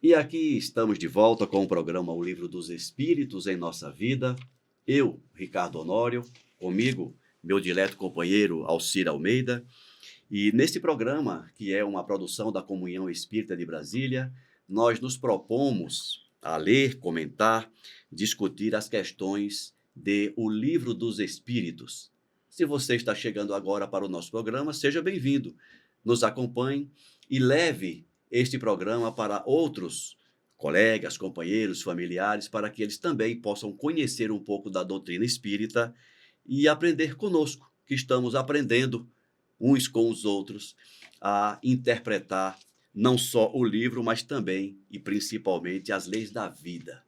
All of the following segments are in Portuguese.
E aqui estamos de volta com o programa O Livro dos Espíritos em Nossa Vida. Eu, Ricardo Honório, comigo, meu dileto companheiro Alcir Almeida. E neste programa, que é uma produção da Comunhão Espírita de Brasília, nós nos propomos a ler, comentar, discutir as questões de O Livro dos Espíritos. Se você está chegando agora para o nosso programa, seja bem-vindo. Nos acompanhe e leve este programa para outros colegas, companheiros, familiares, para que eles também possam conhecer um pouco da doutrina espírita e aprender conosco, que estamos aprendendo uns com os outros a interpretar não só o livro, mas também e principalmente as leis da vida.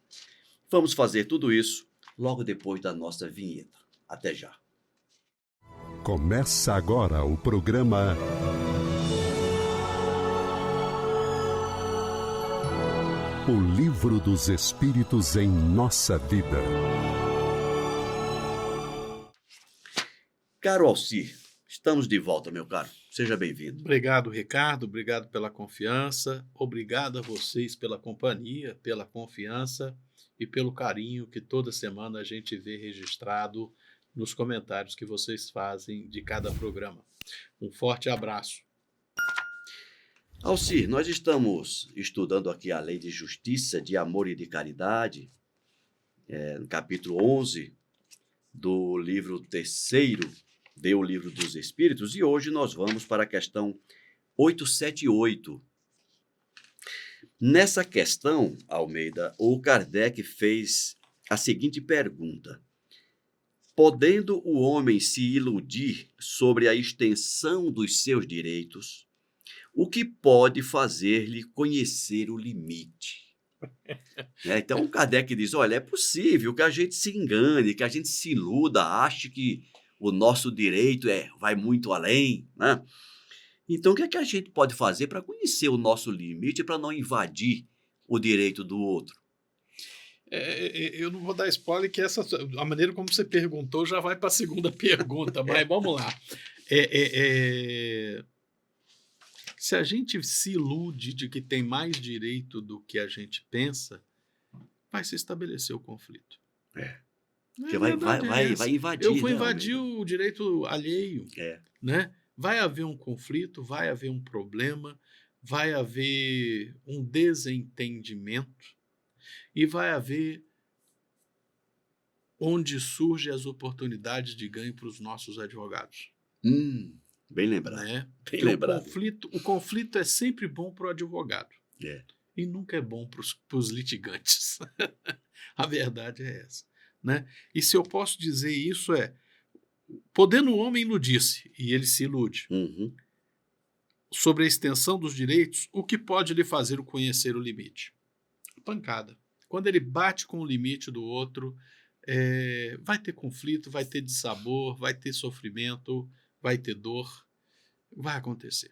Vamos fazer tudo isso logo depois da nossa vinheta. Até já. Começa agora o programa O Livro dos Espíritos em Nossa Vida. Caro Alcir, estamos de volta, meu caro. Seja bem-vindo. Obrigado, Ricardo. Obrigado pela confiança. Obrigado a vocês pela companhia, pela confiança e pelo carinho que toda semana a gente vê registrado nos comentários que vocês fazem de cada programa. Um forte abraço. Alcir, nós estamos estudando aqui a Lei de Justiça, de Amor e de Caridade, no capítulo 11 do livro 3º de O Livro dos Espíritos, e hoje nós vamos para a questão 878. Nessa questão, Almeida, o Kardec fez a seguinte pergunta: podendo o homem se iludir sobre a extensão dos seus direitos, o que pode fazer-lhe conhecer o limite? Então, o Kardec diz, olha, é possível que a gente se engane, que a gente se iluda, ache que o nosso direito vai muito além, né? Então, o que é que a gente pode fazer para conhecer o nosso limite, para não invadir o direito do outro? Eu não vou dar spoiler, que a maneira como você perguntou já vai para a segunda pergunta, mas vamos lá. Se a gente se ilude de que tem mais direito do que a gente pensa, vai se estabelecer o conflito. Porque vai invadir. Eu vou invadir o direito alheio. Né? Vai haver um conflito, vai haver um problema, vai haver um desentendimento e vai haver onde surgem as oportunidades de ganho para os nossos advogados. Bem lembrado. Né? Bem lembrado. O conflito é sempre bom para o advogado. E nunca é bom para os litigantes. A verdade é essa. Né? E se eu posso dizer isso podendo o homem iludir-se, e ele se ilude, sobre a extensão dos direitos, o que pode lhe fazer conhecer o limite? Pancada. Quando ele bate com o limite do outro, vai ter conflito, vai ter dissabor, vai ter sofrimento, vai ter dor, vai acontecer.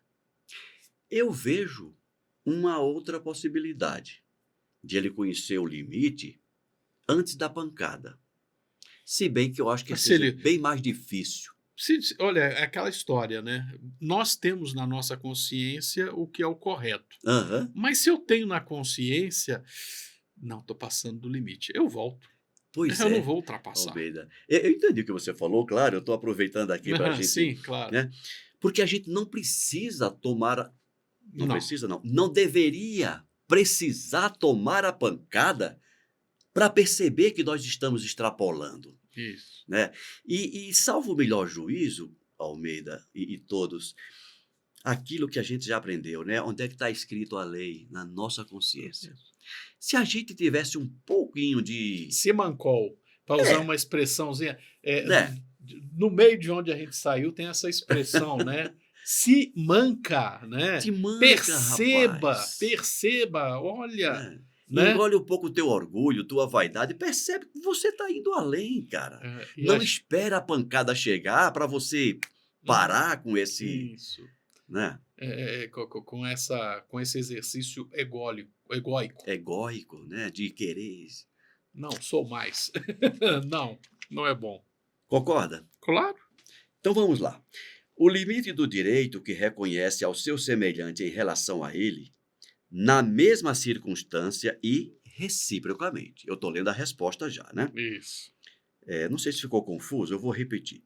Eu vejo uma outra possibilidade de ele conhecer o limite antes da pancada. Se bem que eu acho que seja bem mais difícil. Olha, é aquela história, né? Nós temos na nossa consciência o que é o correto. Mas se eu tenho na consciência, não, estou passando do limite, eu volto. Eu não vou ultrapassar. Almeida. Eu entendi o que você falou, claro, eu estou aproveitando aqui para a gente... Sim, claro. Né? Porque a gente não precisa tomar... Não deveria precisar tomar a pancada para perceber que nós estamos extrapolando. Isso. Né? E salvo o melhor juízo, Almeida e todos, aquilo que a gente já aprendeu, né? Onde é que está escrito a lei? Na nossa consciência. Isso. Se a gente tivesse um pouquinho de... Simancol, para usar uma expressãozinha, no meio de onde a gente saiu tem essa expressão, né? Se manca, né? Se manca, perceba, olha... Né? Engole um pouco o teu orgulho, tua vaidade, percebe que você está indo além, cara. Não espera a pancada chegar para você parar com esse... Isso. Né? Com esse exercício egóico. Egóico, né? De querer. Não, sou mais. Não é bom. Concorda? Claro. Então vamos lá. O limite do direito que reconhece ao seu semelhante em relação a ele na mesma circunstância e reciprocamente. Eu estou lendo a resposta já, né? Isso. Não sei se ficou confuso, eu vou repetir.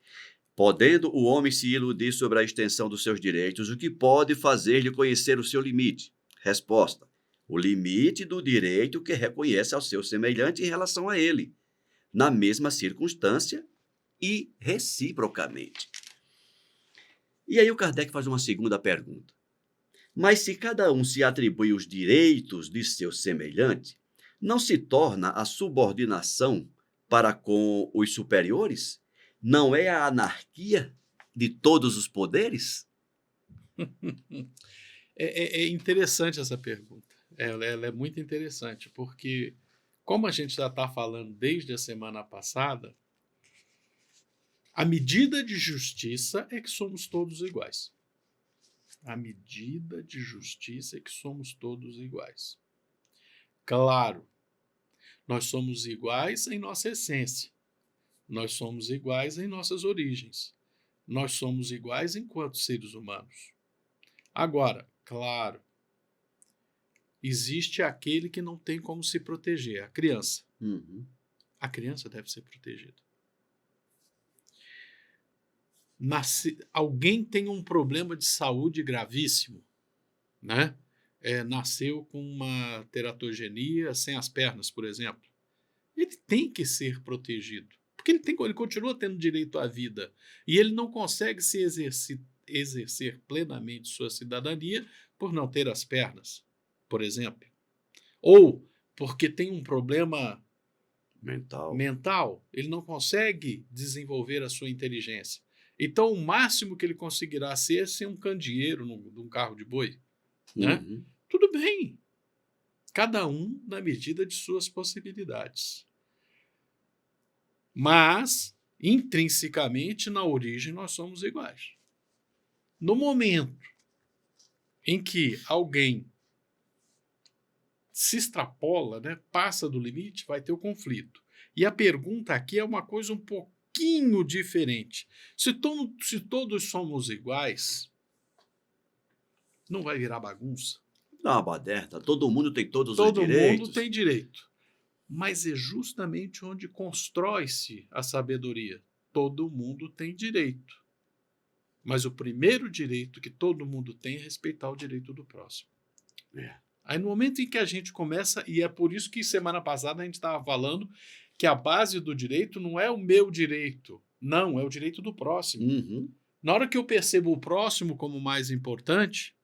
Podendo o homem se iludir sobre a extensão dos seus direitos, o que pode fazer-lhe conhecer o seu limite? Resposta: o limite do direito que reconhece ao seu semelhante em relação a ele, na mesma circunstância e reciprocamente. E aí o Kardec faz uma segunda pergunta. Mas se cada um se atribui os direitos de seu semelhante, não se torna a subordinação para com os superiores? Não é a anarquia de todos os poderes? É interessante essa pergunta. Ela é muito interessante, porque, como a gente já está falando desde a semana passada, a medida de justiça é que somos todos iguais. A medida de justiça é que somos todos iguais. Claro, nós somos iguais em nossa essência. Nós somos iguais em nossas origens. Nós somos iguais enquanto seres humanos. Agora, claro, existe aquele que não tem como se proteger, a criança. Uhum. A criança deve ser protegida. Alguém tem um problema de saúde gravíssimo, né? Nasceu com uma teratogenia sem as pernas, por exemplo. Ele tem que ser protegido, porque ele continua tendo direito à vida e ele não consegue se exercer plenamente sua cidadania por não ter as pernas, por exemplo. Ou porque tem um problema mental, ele não consegue desenvolver a sua inteligência. Então, o máximo que ele conseguirá ser um candeeiro de um carro de boi. Né? Uhum. Tudo bem. Cada um na medida de suas possibilidades. Mas, intrinsecamente, na origem, nós somos iguais. No momento em que alguém se extrapola, né, passa do limite, vai ter o conflito. E a pergunta aqui é uma coisa um pouquinho diferente. Se todos somos iguais, não vai virar bagunça? Não, baderna, todo mundo tem todos os direitos. Todo mundo tem direito. Mas é justamente onde constrói-se a sabedoria. Todo mundo tem direito. Mas o primeiro direito que todo mundo tem é respeitar o direito do próximo. Aí no momento em que a gente começa, e é por isso que semana passada a gente estava falando que a base do direito não é o meu direito, não, é o direito do próximo. Uhum. Na hora que eu percebo o próximo como mais importante,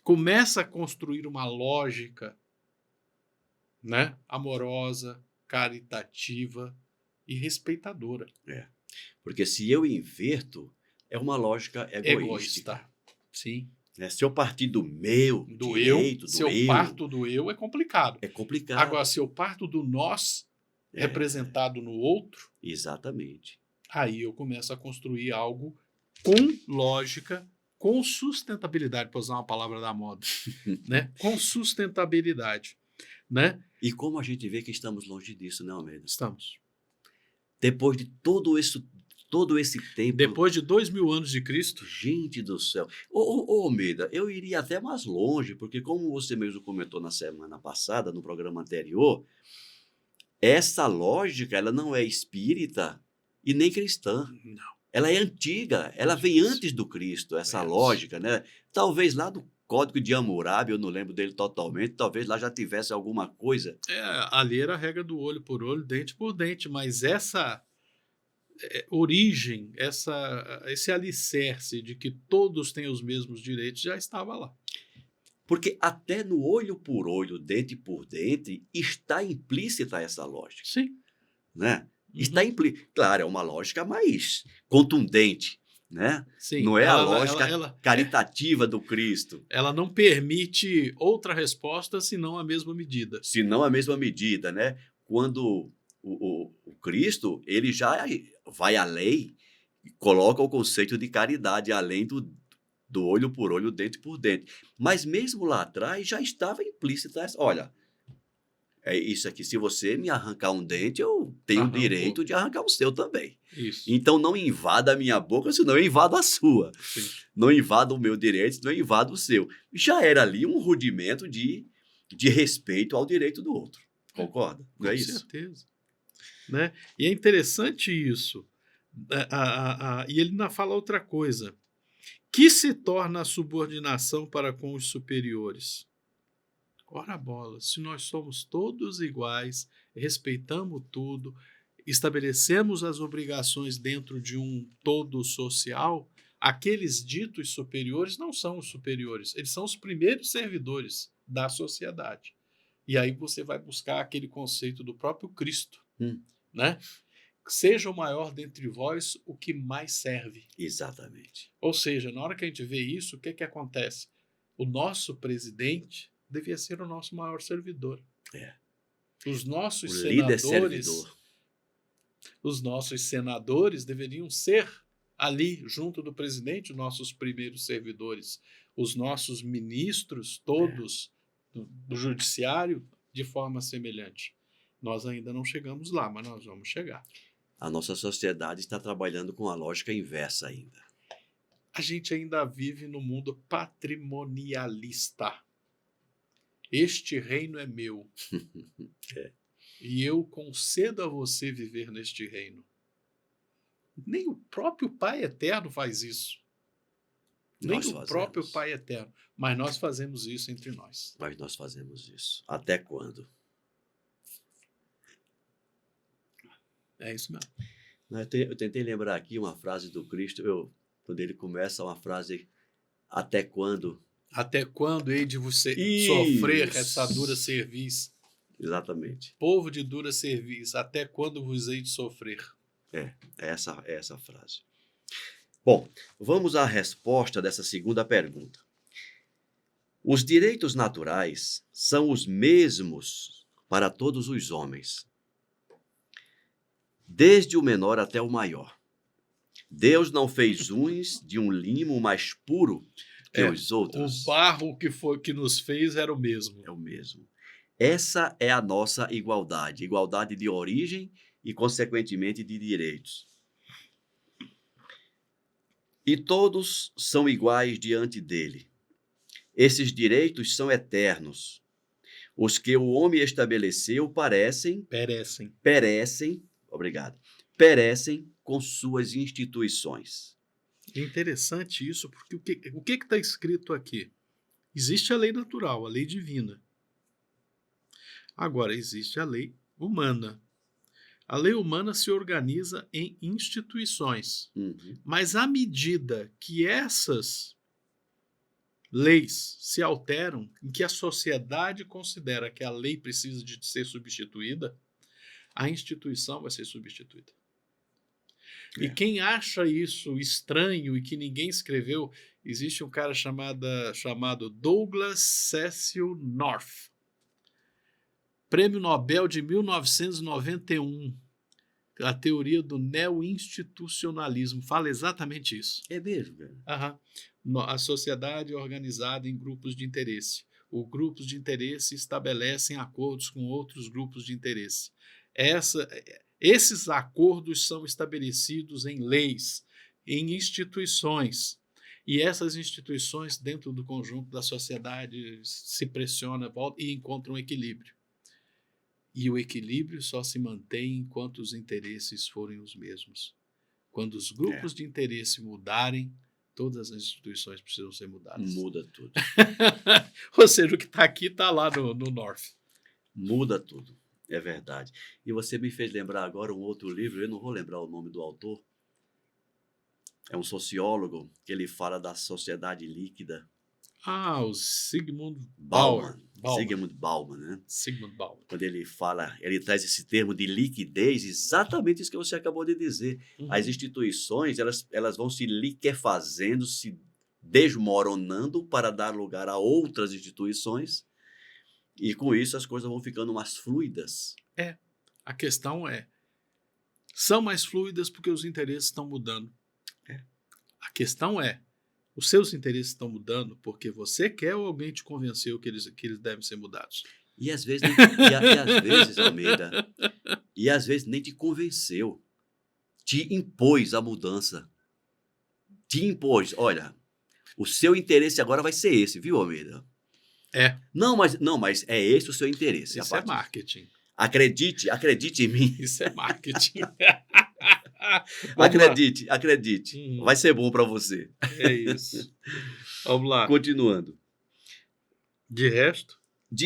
começa a construir uma lógica, né, amorosa, caritativa e respeitadora. Porque se eu inverto, é uma lógica egoísta. Sim. Se eu partir do meu direito, se eu parto do eu, é complicado. É complicado. Agora, se eu parto do nós, representado no outro, exatamente. Aí eu começo a construir algo com lógica, com sustentabilidade, para usar uma palavra da moda, né? Com sustentabilidade, né? E como a gente vê que estamos longe disso, né, Almeida? Estamos. Depois de todo esse tempo... Depois de 2000 anos de Cristo. Gente do céu. Ô, Almeida, eu iria até mais longe, porque como você mesmo comentou na semana passada, no programa anterior, essa lógica, ela não é espírita e nem cristã. Não. Ela é antiga, ela vem antes do Cristo, essa lógica, né? Talvez lá do Código de Hammurabi, eu não lembro dele totalmente, talvez lá já tivesse alguma coisa. Ali era a regra do olho por olho, dente por dente, mas essa origem, esse alicerce de que todos têm os mesmos direitos já estava lá. Porque até no olho por olho, dente por dente, está implícita essa lógica. Sim. Né? Está implícita. Claro, é uma lógica mais contundente, né? Sim, não é a lógica caritativa do Cristo. Ela não permite outra resposta senão a mesma medida. Senão a mesma medida, né? Quando o Cristo, ele já vai além, coloca o conceito de caridade além do olho por olho, dente por dente. Mas mesmo lá atrás já estava implícita essa. Olha, É isso aqui, se você me arrancar um dente, eu tenho o direito de arrancar o seu também. Isso. Então não invada a minha boca, senão eu invado a sua. Sim. Não invada o meu direito, senão eu invado o seu. Já era ali um rudimento de respeito ao direito do outro. Concorda? Não é isso? Com certeza. Né? E é interessante isso. E ele ainda fala outra coisa. Que se torna a subordinação para com os superiores? Ora bola, se nós somos todos iguais, respeitamos tudo, estabelecemos as obrigações dentro de um todo social, aqueles ditos superiores não são os superiores, eles são os primeiros servidores da sociedade. E aí você vai buscar aquele conceito do próprio Cristo, né? Seja o maior dentre vós o que mais serve. Exatamente. Ou seja, na hora que a gente vê isso, o que acontece? O nosso presidente devia ser o nosso maior servidor. Os nossos senadores deveriam ser ali, junto do presidente, os nossos primeiros servidores. Os nossos ministros, todos do judiciário, de forma semelhante. Nós ainda não chegamos lá, mas nós vamos chegar. A nossa sociedade está trabalhando com a lógica inversa ainda. A gente ainda vive no mundo patrimonialista. Este reino é meu. E eu concedo a você viver neste reino. Nem o próprio Pai Eterno faz isso. Nem o próprio Pai Eterno. Mas nós fazemos isso entre nós. Mas nós fazemos isso. Até quando? É isso mesmo. Eu tentei lembrar aqui uma frase do Cristo, quando ele começa uma frase, até quando? Até quando hei de você sofrer essa dura cerviz? Exatamente. Povo de dura cerviz, até quando vos hei de sofrer? É essa frase. Bom, vamos à resposta dessa segunda pergunta. Os direitos naturais são os mesmos para todos os homens, desde o menor até o maior. Deus não fez uns de um limo mais puro que os outros. O barro que nos fez era o mesmo. É o mesmo. Essa é a nossa igualdade. Igualdade de origem e, consequentemente, de direitos. E todos são iguais diante dele. Esses direitos são eternos. Os que o homem estabeleceu perecem com suas instituições. É interessante isso, porque o que está escrito aqui? Existe a lei natural, a lei divina. Agora, existe a lei humana. A lei humana se organiza em instituições. Mas à medida que essas leis se alteram, em que a sociedade considera que a lei precisa de ser substituída, a instituição vai ser substituída. E quem acha isso estranho e que ninguém escreveu, existe um cara chamado Douglas Cecil North, Prêmio Nobel de 1991, a teoria do neo-institucionalismo, fala exatamente isso. É mesmo, cara? A sociedade é organizada em grupos de interesse. Os grupos de interesse estabelecem acordos com outros grupos de interesse. Esses acordos são estabelecidos em leis, em instituições. E essas instituições, dentro do conjunto da sociedade, se pressionam e encontram equilíbrio. E o equilíbrio só se mantém enquanto os interesses forem os mesmos. Quando os grupos de interesse mudarem, todas as instituições precisam ser mudadas. Muda tudo. Ou seja, o que está aqui está lá no North. Muda tudo, é verdade. E você me fez lembrar agora um outro livro, eu não vou lembrar o nome do autor. É um sociólogo que ele fala da sociedade líquida. O Zygmunt Bauman. Zygmunt Bauman, né? Sigmund Bauman. Quando ele fala, ele traz esse termo de liquidez, exatamente isso que você acabou de dizer. As instituições, elas vão se liquefazendo, se desmoronando para dar lugar a outras instituições, e com isso as coisas vão ficando mais fluidas. A questão são mais fluidas porque os interesses estão mudando. A questão os seus interesses estão mudando porque você quer ou alguém te convenceu que eles devem ser mudados? E às vezes, às vezes, Almeida, e às vezes nem te convenceu, te impôs a mudança. Te impôs, olha, o seu interesse agora vai ser esse, viu, Almeida? Não, mas é esse o seu interesse. Isso é marketing. Acredite em mim. Isso é marketing. Acredite. Vai ser bom para você. É isso. Vamos lá. Continuando. De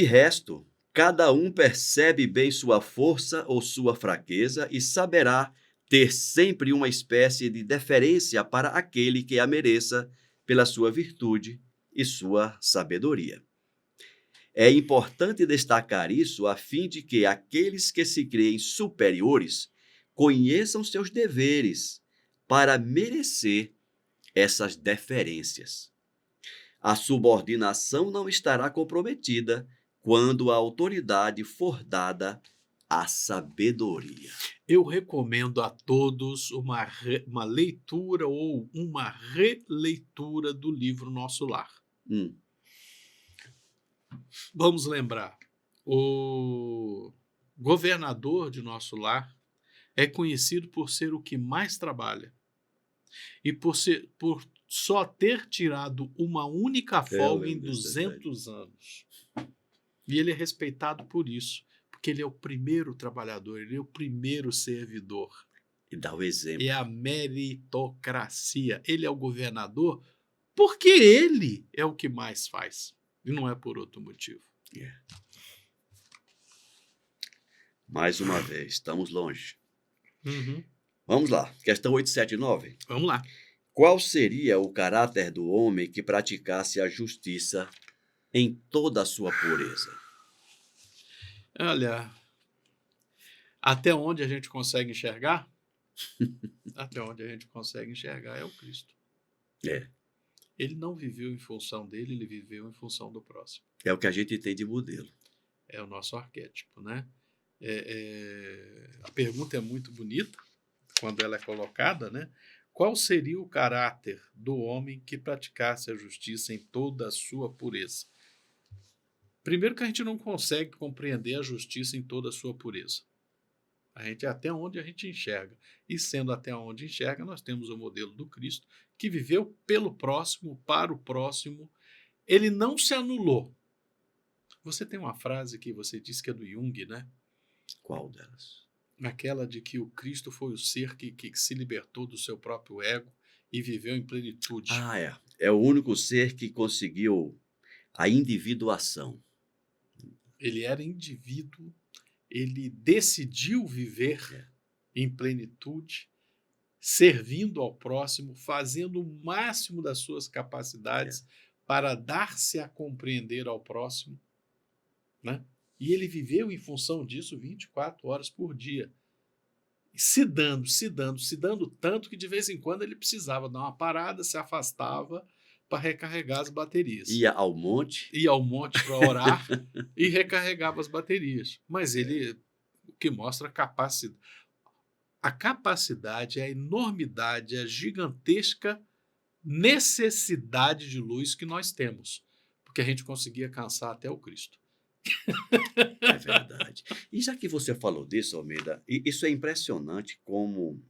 resto, cada um percebe bem sua força ou sua fraqueza e saberá ter sempre uma espécie de deferência para aquele que a mereça pela sua virtude e sua sabedoria. É importante destacar isso a fim de que aqueles que se creem superiores conheçam seus deveres para merecer essas deferências. A subordinação não estará comprometida quando a autoridade for dada à sabedoria. Eu recomendo a todos uma leitura ou uma releitura do livro Nosso Lar. Vamos lembrar, o governador de Nosso Lar é conhecido por ser o que mais trabalha e por só ter tirado uma única folga em 200 anos. E ele é respeitado por isso, porque ele é o primeiro trabalhador, ele é o primeiro servidor. E dá o exemplo. É a meritocracia. Ele é o governador porque ele é o que mais faz. E não é por outro motivo. Mais uma vez, estamos longe. Vamos lá, questão 879. Vamos lá. Qual seria o caráter do homem que praticasse a justiça em toda a sua pureza? Olha, até onde a gente consegue enxergar? Até onde a gente consegue enxergar é o Cristo. Ele não viveu em função dele, ele viveu em função do próximo. É o que a gente tem de modelo. É o nosso arquétipo, né? A pergunta é muito bonita quando ela é colocada, né? Qual seria o caráter do homem que praticasse a justiça em toda a sua pureza? Primeiro que a gente não consegue compreender a justiça em toda a sua pureza. A gente é até onde a gente enxerga. E sendo até onde enxerga, nós temos o modelo do Cristo, que viveu pelo próximo, para o próximo. Ele não se anulou. Você tem uma frase que você disse que é do Jung, né? Qual delas? Aquela de que o Cristo foi o ser que se libertou do seu próprio ego e viveu em plenitude. É o único ser que conseguiu a individuação. Ele era indivíduo, ele decidiu viver em plenitude, servindo ao próximo, fazendo o máximo das suas capacidades para dar-se a compreender ao próximo, né? E ele viveu em função disso 24 horas por dia, se dando tanto que de vez em quando ele precisava dar uma parada, se afastava para recarregar as baterias. Ia ao monte para orar e recarregava as baterias. Mas ele, o que mostra a capacidade, a enormidade, a gigantesca necessidade de luz que nós temos, porque a gente conseguia cansar até o Cristo. É verdade. E já que você falou disso, Almeida, isso é impressionante como...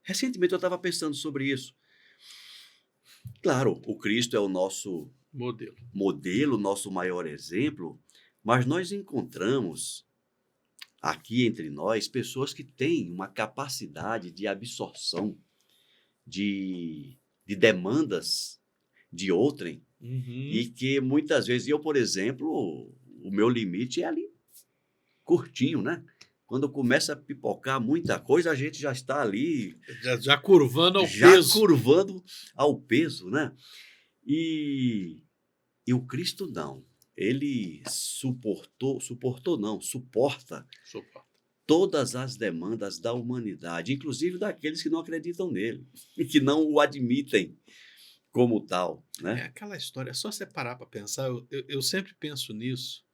Recentemente eu estava pensando sobre isso. Claro, o Cristo é o nosso modelo, nosso maior exemplo, mas nós encontramos aqui entre nós pessoas que têm uma capacidade de absorção de demandas de outrem, e que muitas vezes, eu, por exemplo, o meu limite é ali curtinho, né? Quando começa a pipocar muita coisa, a gente já está ali... Já curvando ao peso. Já curvando ao peso, né? E o Cristo não. Ele suporta todas as demandas da humanidade, inclusive daqueles que não acreditam nele e que não o admitem como tal, né? É aquela história, é só você parar para pensar. Eu sempre penso nisso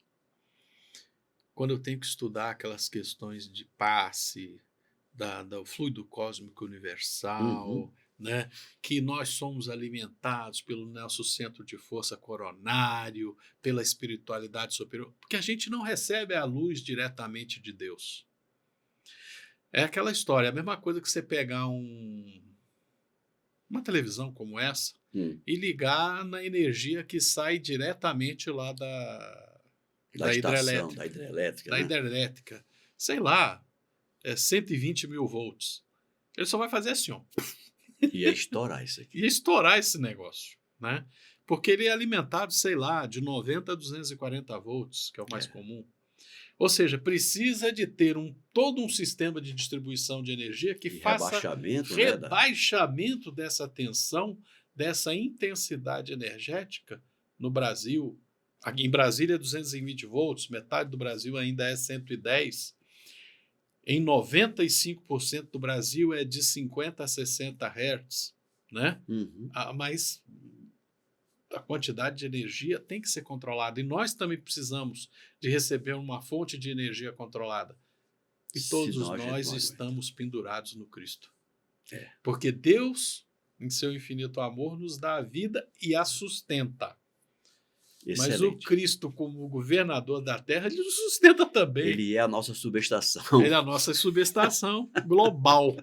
quando eu tenho que estudar aquelas questões de passe, do fluido cósmico universal, né? Que nós somos alimentados pelo nosso centro de força coronário, pela espiritualidade superior, porque a gente não recebe a luz diretamente de Deus. É aquela história, a mesma coisa que você pegar uma televisão como essa e ligar na energia que sai diretamente lá da hidrelétrica. Da hidrelétrica. Sei lá, 120 mil volts. Ele só vai fazer assim, ó. Ia estourar isso aqui. Ia estourar esse negócio, né? Porque ele é alimentado, sei lá, de 90 a 240 volts, que é o mais comum. Ou seja, precisa de ter todo um sistema de distribuição de energia que faça rebaixamento dessa tensão, dessa intensidade energética no Brasil. Aqui em Brasília é 220 volts, metade do Brasil ainda é 110. Em 95% do Brasil é de 50 a 60 Hz, né? Mas a quantidade de energia tem que ser controlada. E nós também precisamos de receber uma fonte de energia controlada. E todos nós estamos pendurados no Cristo. Porque Deus, em seu infinito amor, nos dá a vida e a sustenta. Excelente. Mas o Cristo, como governador da Terra, ele nos sustenta também. Ele é a nossa subestação. Ele é a nossa subestação global.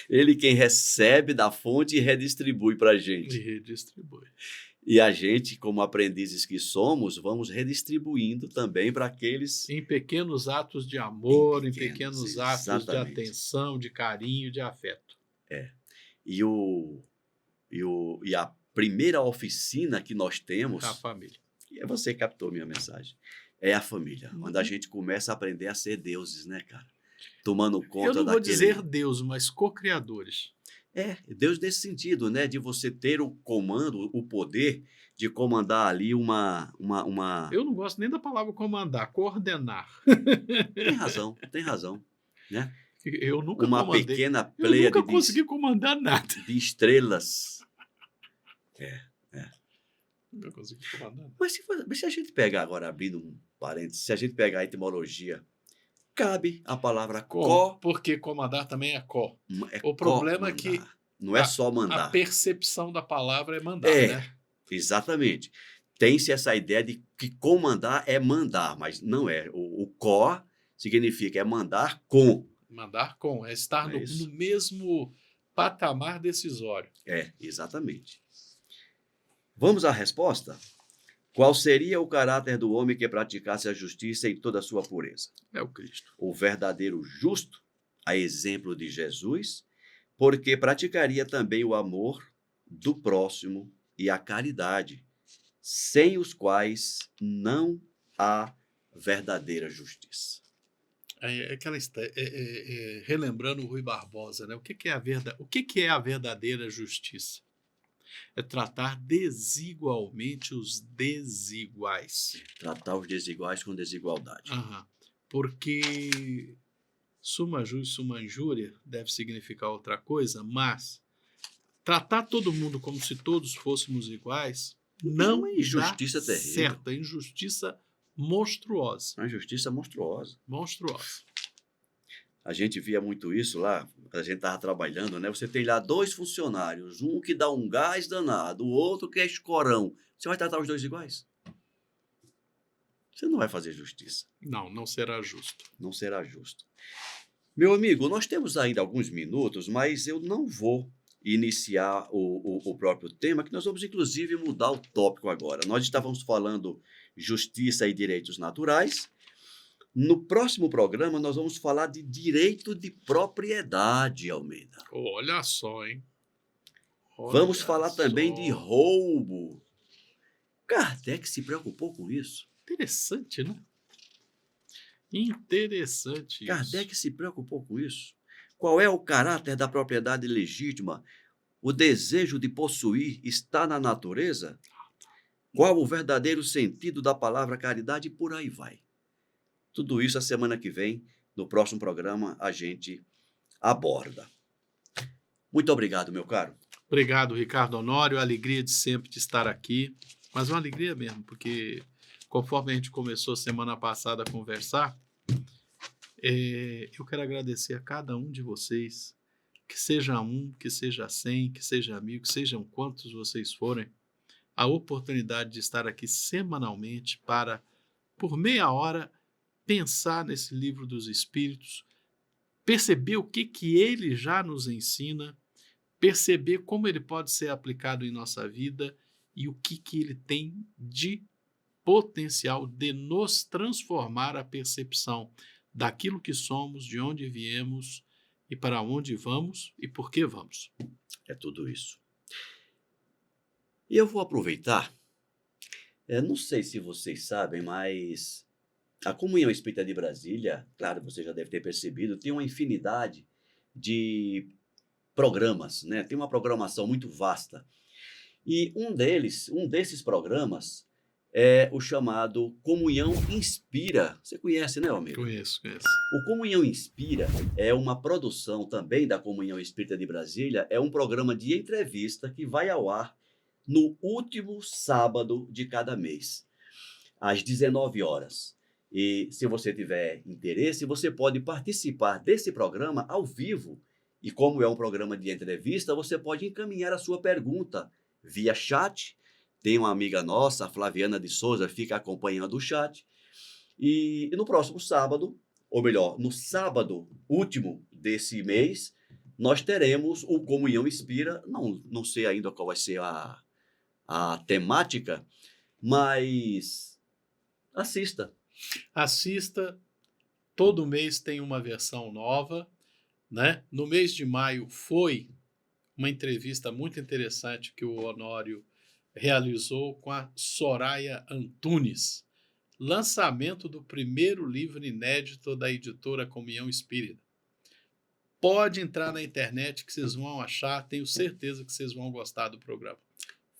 Ele quem recebe da fonte e redistribui para a gente. E redistribui. E a gente, como aprendizes que somos, vamos redistribuindo também para aqueles... Em pequenos atos de amor, em pequenos atos de atenção, de carinho, de afeto. E a primeira oficina que nós temos... A família. E você captou minha mensagem. É a família, onde a gente começa a aprender a ser deuses, né, cara? Tomando conta daquele... Eu não vou dizer Deus, mas co-criadores. Deus nesse sentido, né? De você ter o comando, o poder de comandar ali uma... Eu não gosto nem da palavra comandar, coordenar. Tem razão, né? Eu nunca comandei. Uma pequena pleia eu nunca consegui comandar nada. De estrelas. Nunca consegui comandar nada. Mas se a gente pegar agora, abrindo um parênteses, se a gente pegar a etimologia, cabe a palavra porque comandar também é có. O problema é que não é só mandar. A percepção da palavra é mandar, né? Exatamente. Tem-se essa ideia de que comandar é mandar, mas não é. O có significa mandar com. Mandar com, é estar no mesmo patamar decisório. Exatamente. Vamos à resposta? Qual seria o caráter do homem que praticasse a justiça em toda a sua pureza? É o Cristo. O verdadeiro justo, a exemplo de Jesus, porque praticaria também o amor do próximo e a caridade, sem os quais não há verdadeira justiça. Relembrando o Rui Barbosa, né? O que é a verdadeira justiça? É tratar desigualmente os desiguais. Tratar os desiguais com desigualdade. Porque summa jus, summa injuria deve significar outra coisa, mas tratar todo mundo como se todos fôssemos iguais não é uma injustiça terrível. Certa, injustiça monstruosa. Uma injustiça monstruosa. Monstruosa. A gente via muito isso lá, a gente estava trabalhando, né? Você tem lá 2 funcionários, um que dá um gás danado, o outro que é escorão. Você vai tratar os 2 iguais? Você não vai fazer justiça. Não será justo. Não será justo. Meu amigo, nós temos ainda alguns minutos, mas eu não vou iniciar o próprio tema, que nós vamos, inclusive, mudar o tópico agora. Nós estávamos falando justiça e direitos naturais. No próximo programa, nós vamos falar de direito de propriedade, Almeida. Olha só, hein? Vamos falar também de roubo. Kardec se preocupou com isso. Interessante, né? Interessante isso. Kardec se preocupou com isso. Qual é o caráter da propriedade legítima? O desejo de possuir está na natureza? Qual o verdadeiro sentido da palavra caridade? E por aí vai. Tudo isso a semana que vem, no próximo programa, a gente aborda. Muito obrigado, meu caro. Obrigado, Ricardo Honório. A alegria de sempre de estar aqui. Mas uma alegria mesmo, porque conforme a gente começou semana passada a conversar, eu quero agradecer a cada um de vocês que seja um, que seja 100, que seja 1000, que sejam quantos vocês forem, a oportunidade de estar aqui semanalmente para, por meia hora, pensar nesse livro dos Espíritos, perceber o que ele já nos ensina, perceber como ele pode ser aplicado em nossa vida e o que ele tem de potencial de nos transformar a percepção daquilo que somos, de onde viemos e para onde vamos e por que vamos. É tudo isso. E eu vou aproveitar, não sei se vocês sabem, mas a Comunhão Espírita de Brasília, claro, você já deve ter percebido, tem uma infinidade de programas, né? Tem uma programação muito vasta. E um desses programas é o chamado Comunhão Inspira. Você conhece, né, Almeida? Conheço. O Comunhão Inspira é uma produção também da Comunhão Espírita de Brasília, é um programa de entrevista que vai ao ar no último sábado de cada mês, às 19 horas. E se você tiver interesse, você pode participar desse programa ao vivo. E como é um programa de entrevista, você pode encaminhar a sua pergunta via chat. Tem uma amiga nossa, a Flaviana de Souza, fica acompanhando o chat. E no próximo sábado, ou melhor, no sábado último desse mês, nós teremos o Comunhão Inspira. Não sei ainda qual vai ser a temática, mas assista. Assista, todo mês tem uma versão nova, né? No mês de maio foi uma entrevista muito interessante que o Honório realizou com a Soraya Antunes, lançamento do primeiro livro inédito da editora Comunhão Espírita. Pode entrar na internet que vocês vão achar, tenho certeza que vocês vão gostar do programa.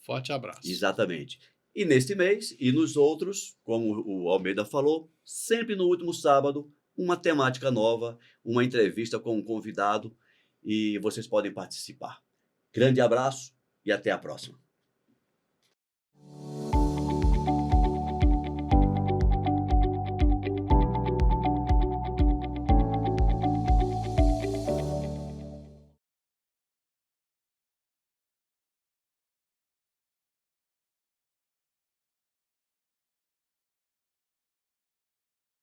Forte abraço. Exatamente. E neste mês e nos outros, como o Almeida falou, sempre no último sábado, uma temática nova, uma entrevista com um convidado e vocês podem participar. Grande abraço e até a próxima.